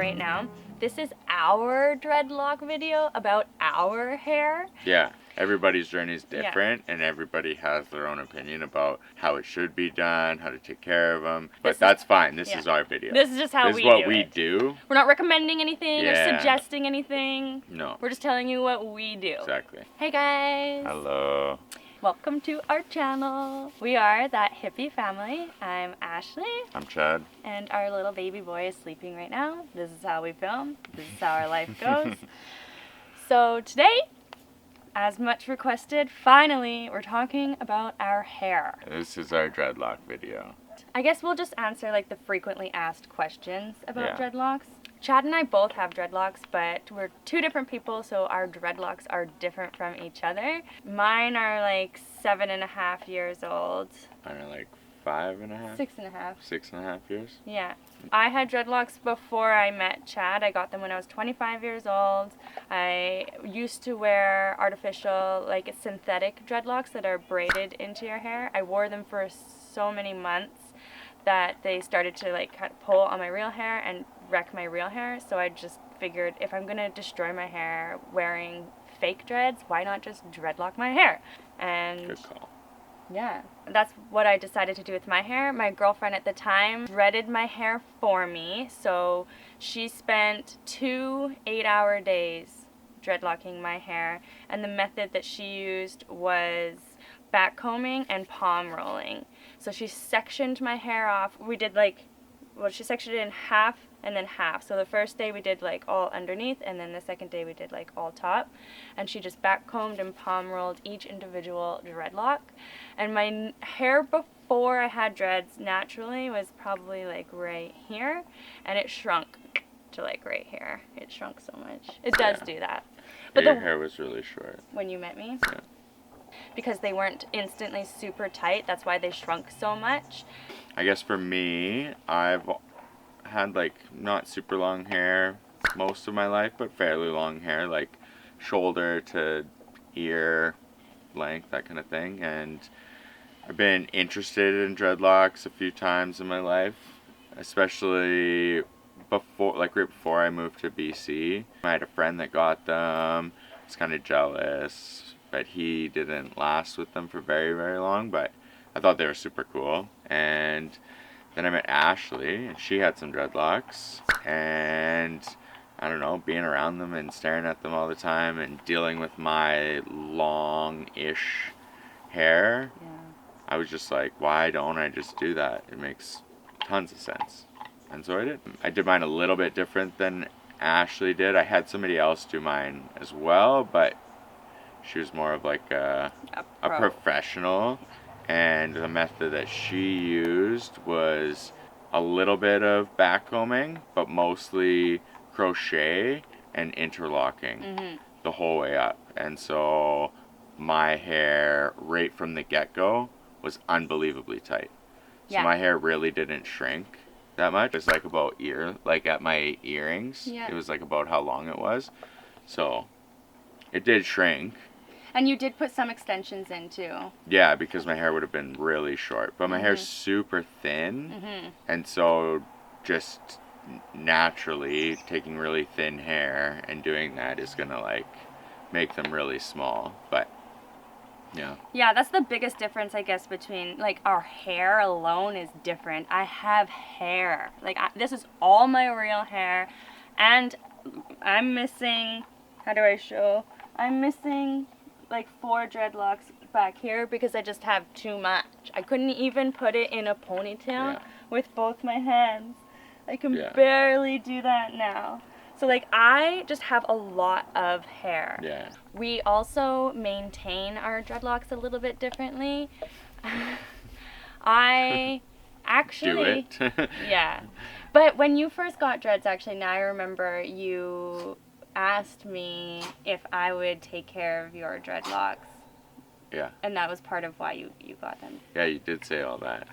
right now. This is our dreadlock video about our hair. Yeah, everybody's journey is different, and everybody has their own opinion about how it should be done, how to take care of them. But that's fine. This is our video. This is just how this is what we do. We're not recommending anything or suggesting anything. No. We're just telling you what we do. Exactly. Hey guys. Hello. Welcome to our channel. We are That Hippie Family. I'm Ashley. I'm Chad. And our little baby boy is sleeping right now. This is how we film. This is how our life goes. So today, as much requested, finally, we're talking about our hair. This is our dreadlock video. I guess we'll just answer like the frequently asked questions about dreadlocks. Chad and I both have dreadlocks, but we're two different people, so our dreadlocks are different from each other. Mine are like 7.5 years old. Mine are like 5.5? 6.5. 6.5 years? Yeah. I had dreadlocks before I met Chad. I got them when I was 25 years old. I used to wear artificial, like synthetic dreadlocks that are braided into your hair. I wore them for so many months that they started to like pull on my real hair and wreck my real hair. So I just figured, if I'm gonna destroy my hair wearing fake dreads, why not just dreadlock my hair? And good call. Yeah, that's what I decided to do with my hair. My girlfriend at the time dreaded my hair for me, so she spent 2 8-hour days dreadlocking my hair, and the method that she used was back combing and palm rolling. So she sectioned my hair off. We did she sectioned it in half and then half. So the first day we did like all underneath, and then the second day we did like all top. And she just back combed and palm rolled each individual dreadlock. And my hair before I had dreads naturally was probably like right here, and it shrunk to like right here. It shrunk so much. It does do that. But your hair was really short. When you met me? Yeah. Because they weren't instantly super tight, that's why they shrunk so much. I guess for me, I've had like not super long hair most of my life, but fairly long hair, like shoulder to ear length, that kind of thing. And I've been interested in dreadlocks a few times in my life, especially right before I moved to BC. I had a friend that got them. I was kind of jealous, but he didn't last with them for very, very long, but I thought they were super cool. And then I met Ashley, and she had some dreadlocks, and I don't know, being around them and staring at them all the time and dealing with my long-ish hair, I was just like, why don't I just do that? It makes tons of sense. And so I did. I did mine a little bit different than Ashley did. I had somebody else do mine as well, but she was more of like a professional. And the method that she used was a little bit of backcombing, but mostly crochet and interlocking the whole way up. And so my hair, right from the get-go, was unbelievably tight. So my hair really didn't shrink that much. It was like about at my earrings. It was like about how long it was. So it did shrink. And you did put some extensions in too. Yeah, because my hair would have been really short. But my hair's super thin. And so just naturally taking really thin hair and doing that is going to like make them really small. But yeah, that's the biggest difference, I guess, between like our hair alone is different. I have hair. Like this is all my real hair, and I'm missing, how do I show? I'm missing like 4 dreadlocks back here because I just have too much. I couldn't even put it in a ponytail with both my hands. I can barely do that now. So like I just have a lot of hair. Yeah. We also maintain our dreadlocks a little bit differently. I actually do it. Yeah. But when you first got dreads, actually, now I remember you asked me if I would take care of your dreadlocks. Yeah. And that was part of why you got them. Yeah, you did say all that.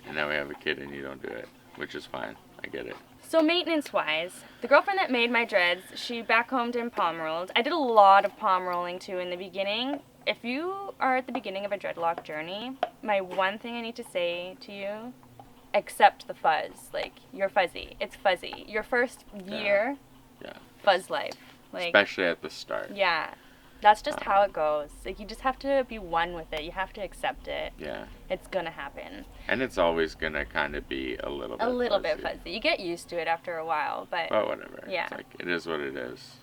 And now we have a kid and you don't do it, which is fine. I get it. So maintenance-wise, the girlfriend that made my dreads, she backcombed and palm rolled. I did a lot of palm rolling too in the beginning. If you are at the beginning of a dreadlock journey, my one thing I need to say to you accept the fuzz. Like, you're fuzzy. It's fuzzy. Your first year, Yeah. fuzz life. Like, especially at the start. Yeah. That's just how it goes. Like, you just have to be one with it. You have to accept it. Yeah. It's gonna happen. And it's always gonna kind of be a little bit bit fuzzy. You get used to it after a while, but whatever. Yeah. It's like, it is what it is.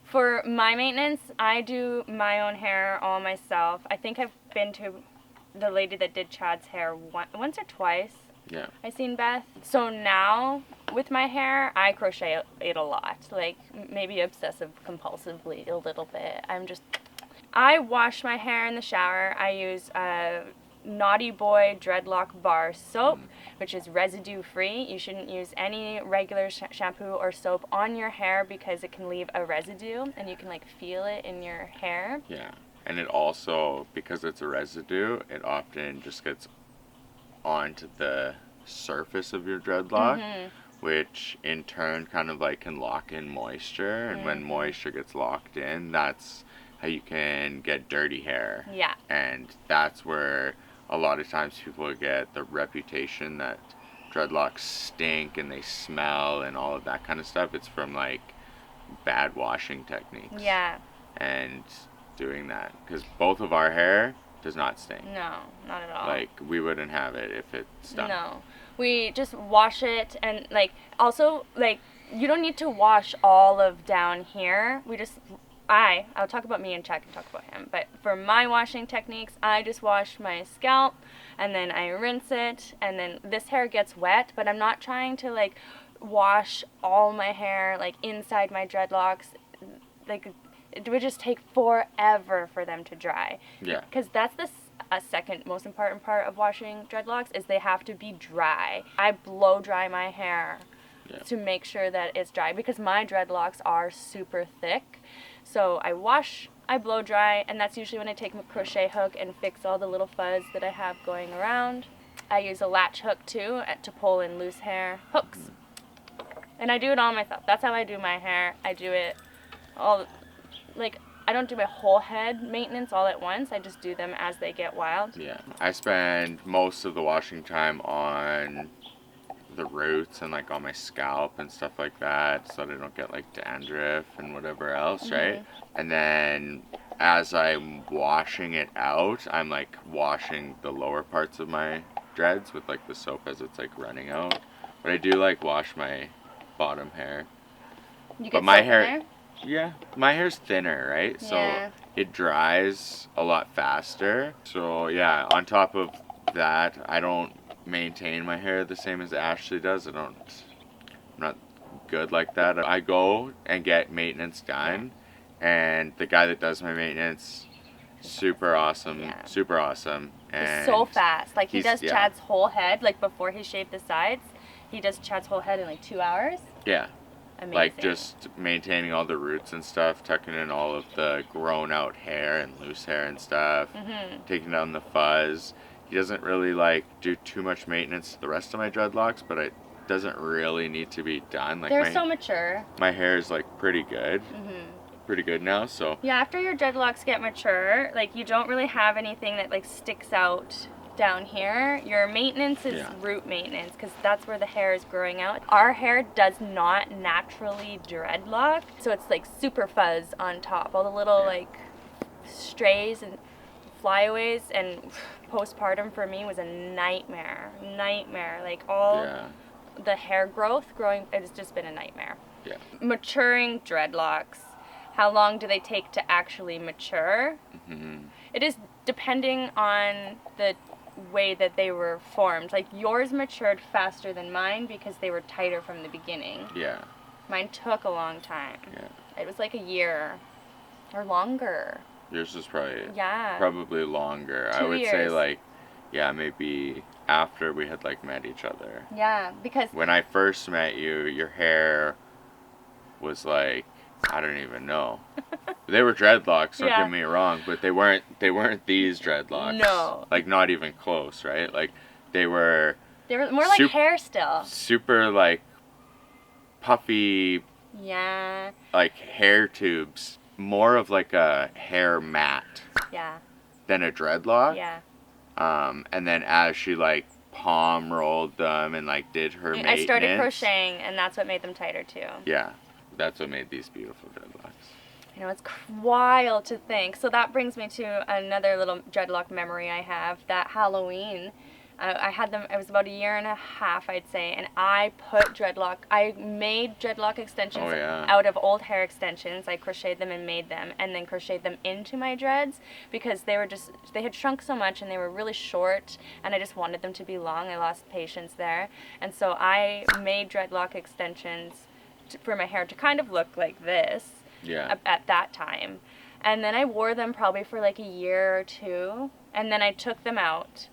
For my maintenance, I do my own hair all myself. I think I've been to the lady that did Chad's hair once or twice. Yeah. I seen Beth. So now with my hair, I crochet it a lot. Like, maybe obsessive compulsively a little bit. I wash my hair in the shower. I use Naughty Boy Dreadlock Bar soap, which is residue free. You shouldn't use any regular shampoo or soap on your hair because it can leave a residue and you can like feel it in your hair. Yeah. And it also, because it's a residue, it often just gets onto the surface of your dreadlock, which in turn kind of like can lock in moisture. And when moisture gets locked in, that's how you can get dirty hair. Yeah. And that's where a lot of times people get the reputation that dreadlocks stink and they smell and all of that kind of stuff. It's from like bad washing techniques. Yeah. And doing that, because both of our hair does not stink. No, not at all. Like, we wouldn't have it if it stunk. No. We just wash it, and like, also, like, you don't need to wash all of down here. I'll talk about me and Chad can talk about him, but for my washing techniques, I just wash my scalp, and then I rinse it, and then this hair gets wet, but I'm not trying to like wash all my hair like inside my dreadlocks. Like, it would just take forever for them to dry. Yeah. Because that's a second most important part of washing dreadlocks is they have to be dry. I blow dry my hair to make sure that it's dry because my dreadlocks are super thick. So I wash, I blow dry, and that's usually when I take my crochet hook and fix all the little fuzz that I have going around. I use a latch hook too to pull in loose hair hooks. And I do it all myself. That's how I do my hair. I do it all, like, I don't do my whole head maintenance all at once. I just do them as they get wild. Yeah. I spend most of the washing time on the roots and like on my scalp and stuff like that so that I don't get like dandruff and whatever else, right? And then as I'm washing it out, I'm like washing the lower parts of my dreads with like the soap as it's like running out. But I do like wash my bottom hair. You get But my soap in hair, there? yeah, my hair's thinner, right? Yeah. So it dries a lot faster. So yeah, on top of that, I don't maintain my hair the same as Ashley does. I'm not good like that. I go and get maintenance done, and the guy that does my maintenance, super awesome, and He's so fast. Like, he does yeah. Chad's whole head, like, before he shaved the sides. He does Chad's whole head in, like, 2 hours. Yeah. Amazing. Like, just maintaining all the roots and stuff, tucking in all of the grown out hair and loose hair and stuff, taking down the fuzz. He doesn't really, like, do too much maintenance to the rest of my dreadlocks, but it doesn't really need to be done. Like, They're so mature. My hair is, like, pretty good. Pretty good now, so. Yeah, after your dreadlocks get mature, like, you don't really have anything that, like, sticks out down here. Your maintenance is root maintenance, because that's where the hair is growing out. Our hair does not naturally dreadlock, so it's, like, super fuzz on top. All the little, like, strays and flyaways, and postpartum for me was a nightmare. Like, all the hair growth growing, it's just been a nightmare. Yeah. Maturing dreadlocks. How long do they take to actually mature? It is depending on the way that they were formed. Like, yours matured faster than mine because they were tighter from the beginning. Yeah. Mine took a long time. Yeah. It was like a year or longer. Yours was probably longer. 2 I would years. say, like, yeah, maybe after we had, like, met each other. Yeah, because When I first met you, your hair was, like, I don't even know. They were dreadlocks, don't get me wrong, but they weren't these dreadlocks. No. Like, not even close, right? Like, they were more like hair still. super, like, puffy, Yeah. like, hair tubes. More of, like, a hair mat Yeah. than a dreadlock. Yeah. And then as she, like, palm rolled them and like did her maintenance. I started crocheting, and that's what made them tighter too. Yeah, that's what made these beautiful dreadlocks. You know, it's wild to think. So that brings me to another little dreadlock memory I have. That Halloween, I had them, it was about 1.5 years, I'd say, and I made dreadlock extensions out of old hair extensions. I crocheted them and made them, and then crocheted them into my dreads because they had shrunk so much and they were really short, and I just wanted them to be long. I lost patience there. And so I made dreadlock extensions for my hair to kind of look like this. Yeah. At that time. And then I wore them probably for like 1 year or 2, and then I took them out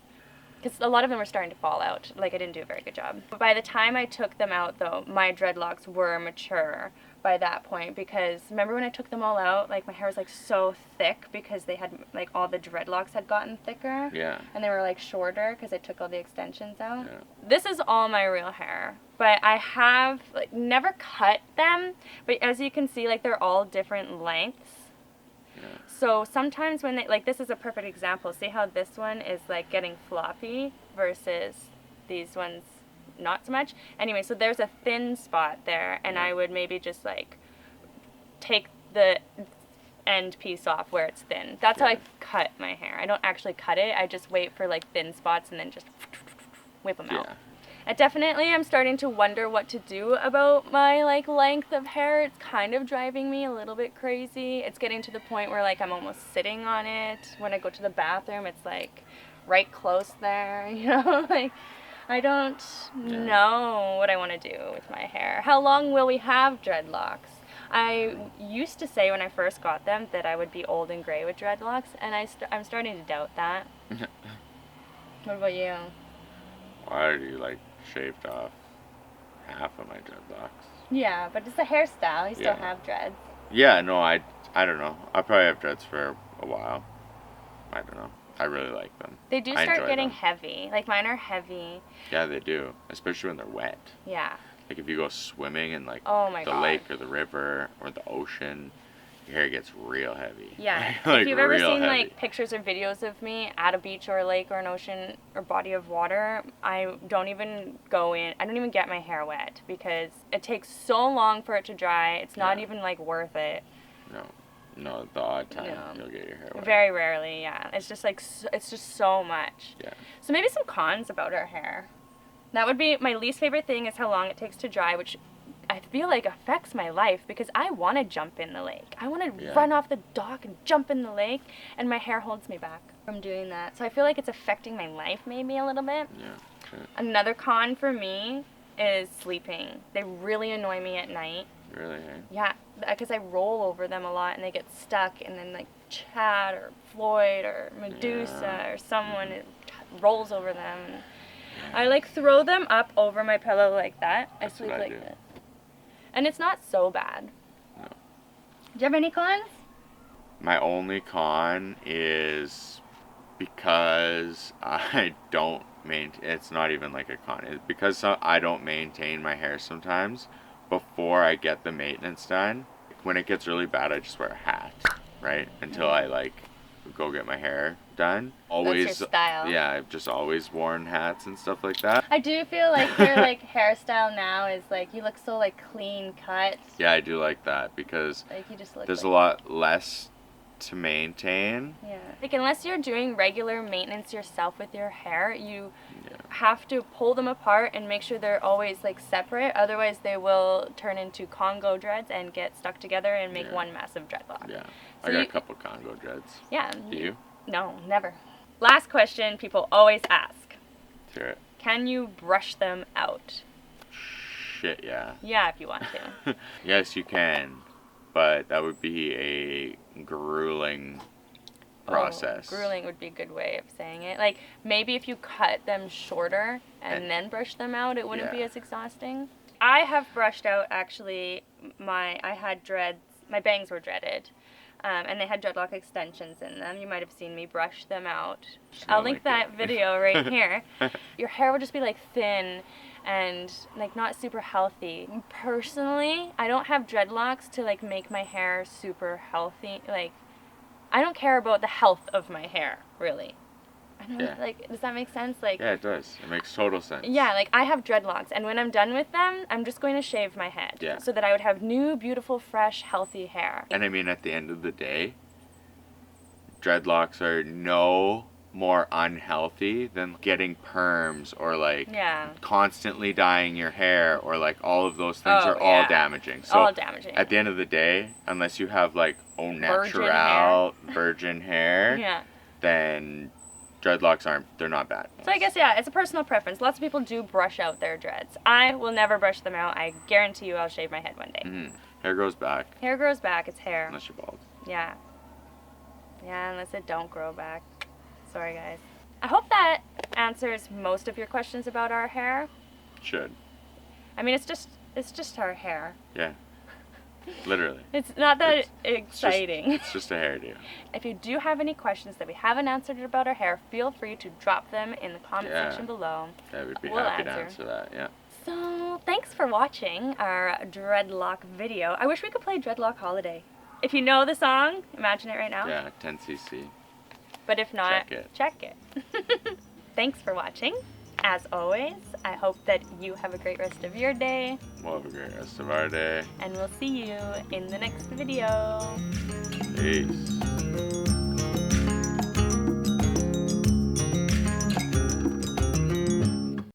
because a lot of them were starting to fall out. Like, I didn't do a very good job. But by the time I took them out, though, my dreadlocks were mature by that point, because remember when I took them all out, like, my hair was like so thick because they had, like, all the dreadlocks had gotten thicker. Yeah. And they were like shorter because I took all the extensions out. Yeah. This is all my real hair, but I have like never cut them, but as you can see, like, they're all different lengths. Yeah. So sometimes when they, like, this is a perfect example. See how this one is like getting floppy versus these ones not so much. Anyway, so there's a thin spot there, and I would maybe just like take the end piece off where it's thin. That's how I cut my hair. I don't actually cut it. I just wait for like thin spots and then just whip them out. I definitely am starting to wonder what to do about my like length of hair. It's kind of driving me a little bit crazy. It's getting to the point where like I'm almost sitting on it. When I go to the bathroom, it's like right close there, you know? Like, I don't know what I want to do with my hair. How long will we have dreadlocks? I used to say when I first got them that I would be old and gray with dreadlocks, and I'm starting to doubt that. What about you? I already like shaved off half of my dreadlocks. Yeah, but it's a hairstyle. You still have dreads. Yeah, no, I don't know. I'll probably have dreads for a while. I don't know. I really like them. They do start getting heavy. Like, mine are heavy. Yeah, they do. Especially when they're wet. Yeah. Like, if you go swimming in, like, the lake or the river or the ocean, your hair gets real heavy. Yeah. Like, if you've ever seen, heavy. like, pictures or videos of me at a beach or a lake or an ocean or body of water, I don't even go in. I don't even get my hair wet because it takes so long for it to dry. It's not even, like, worth it. No, the odd time you'll get your hair wet. Very rarely, yeah. It's just like, it's just so much. Yeah. So maybe some cons about our hair. That would be my least favorite thing, is how long it takes to dry, which I feel like affects my life because I want to jump in the lake. I want to run off the dock and jump in the lake, and my hair holds me back from doing that. So I feel like it's affecting my life maybe a little bit. Yeah. Okay. Another con for me is sleeping. They really annoy me at night. Really, eh? Yeah, because I roll over them a lot and they get stuck, and then like Chad or Floyd or Medusa or someone rolls over them. I like throw them up over my pillow like that. That's I sleep what I like do. this. And it's not so bad. No. Do you have any cons? My only con is because I don't maintain, it's not even like a con, it's because I don't maintain my hair sometimes before I get the maintenance done. When it gets really bad, I just wear a hat, right? Until I like go get my hair done. Always, that's your style. Yeah, I've just always worn hats and stuff like that. I do feel like your like hairstyle now is like, you look so like clean cut. Yeah, I do like that because like, you just look there's like a lot less to maintain. Yeah. Like, unless you're doing regular maintenance yourself with your hair, you have to pull them apart and make sure they're always like separate. Otherwise, they will turn into Congo dreads and get stuck together and make one massive dreadlock. Yeah. So I got a couple Congo dreads. Yeah. Do you? No, never. Last question people always ask. Hear it. Can you brush them out? Shit, yeah. Yeah, if you want to. Yes, you can. But that would be a grueling process. Grueling would be a good way of saying it. Like, maybe if you cut them shorter and then brush them out, it wouldn't be as exhausting. I have brushed out, actually, I had dreads, my bangs were dreaded, and they had dreadlock extensions in them. You might have seen me brush them out. I'll link that video right here. Your hair would just be like thin and like not super healthy. Personally, I don't have dreadlocks to like make my hair super healthy. Like, I don't care about the health of my hair, really. I don't Yeah. know, like, does that make sense? Like, Yeah, it does. It makes total sense. yeah, like I have dreadlocks, and when I'm done with them, I'm just going to shave my head. Yeah. So that I would have new, beautiful, fresh, healthy hair. And I mean, at the end of the day, dreadlocks are no more unhealthy than getting perms or like Yeah. constantly dyeing your hair or like all of those things are all yeah. damaging. So All damaging. at the end of the day, unless you have like au Virgin natural virgin hair, Yeah. then dreadlocks they're not bad. So I guess, yeah, it's a personal preference. Lots of people do brush out their dreads. I will never brush them out. I guarantee you I'll shave my head one day. Mm-hmm. Hair grows back Hair grows back. It's hair. unless you're bald. Yeah. Yeah, unless it don't grow back. Sorry, guys. I hope that answers most of your questions about our hair. Should. I mean, it's just our hair. Yeah. Literally. It's not that It's just- exciting. It's just a hairdo. If you do have any questions that we haven't answered about our hair, feel free to drop them in the comment Yeah. section below. Yeah, we'd be We'll happy to answer. answer that. Yeah. So, thanks for watching our dreadlock video. I wish we could play Dreadlock Holiday. If you know the song, imagine it right now. Yeah, 10cc. But if not, Check it. Thanks for watching. As always, I hope that you have a great rest of your day, We'll have a great rest of our day. and we'll see you in the next video. Peace.